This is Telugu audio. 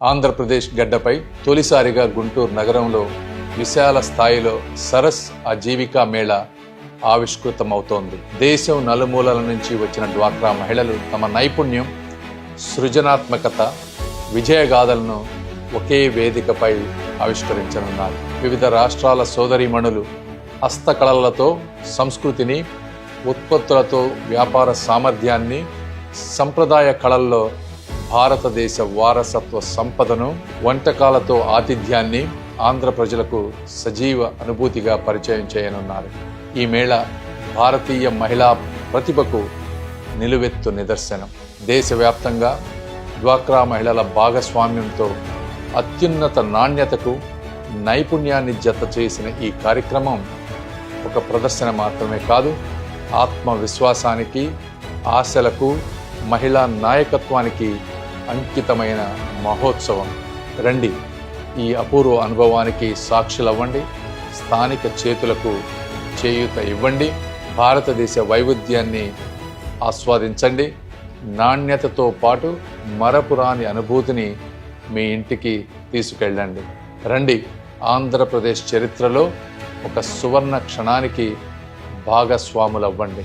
ఆంధ్రప్రదేశ్ గడ్డపై తొలిసారిగా గుంటూరు నగరంలో విశాల స్థాయిలో సరస్ ఆజీవికా మేళా ఆవిష్కృతమవుతోంది. దేశం నలుమూలల నుంచి వచ్చిన డ్వాక్రా మహిళలు తమ నైపుణ్యం, సృజనాత్మకత, విజయగాథలను ఒకే వేదికపై ఆవిష్కరించనున్నారు. వివిధ రాష్ట్రాల సోదరీమణులు హస్తకళలతో సంస్కృతిని, ఉత్పత్తులతో వ్యాపార సామర్థ్యాన్ని, సంప్రదాయ కళల్లో భారతదేశ వారసత్వ సంపదను, వంటకాలతో ఆతిథ్యాన్ని ఆంధ్ర ప్రజలకు సజీవ అనుభూతిగా పరిచయం చేయనున్నారు. ఈ మేళ భారతీయ మహిళా ప్రతిభకు నిలువెత్తు నిదర్శనం. దేశవ్యాప్తంగా డ్వాక్రా మహిళల భాగస్వామ్యంతో అత్యున్నత నాణ్యతకు, నైపుణ్యాన్ని జత చేసిన ఈ కార్యక్రమం ఒక ప్రదర్శన మాత్రమే కాదు, ఆత్మవిశ్వాసానికి, ఆశలకు, మహిళా నాయకత్వానికి అంకితమైన మహోత్సవం. రండి, ఈ అపూర్వ అనుభవానికి సాక్షులవ్వండి, స్థానిక చేతులకు చేయూత ఇవ్వండి, భారతదేశ వైవిధ్యాన్ని ఆస్వాదించండి, నాణ్యతతో పాటు మరపురాని అనుభూతిని మీ ఇంటికి తీసుకెళ్ళండి. రండి, ఆంధ్రప్రదేశ్ చరిత్రలో ఒక సువర్ణ క్షణానికి భాగస్వాములవ్వండి.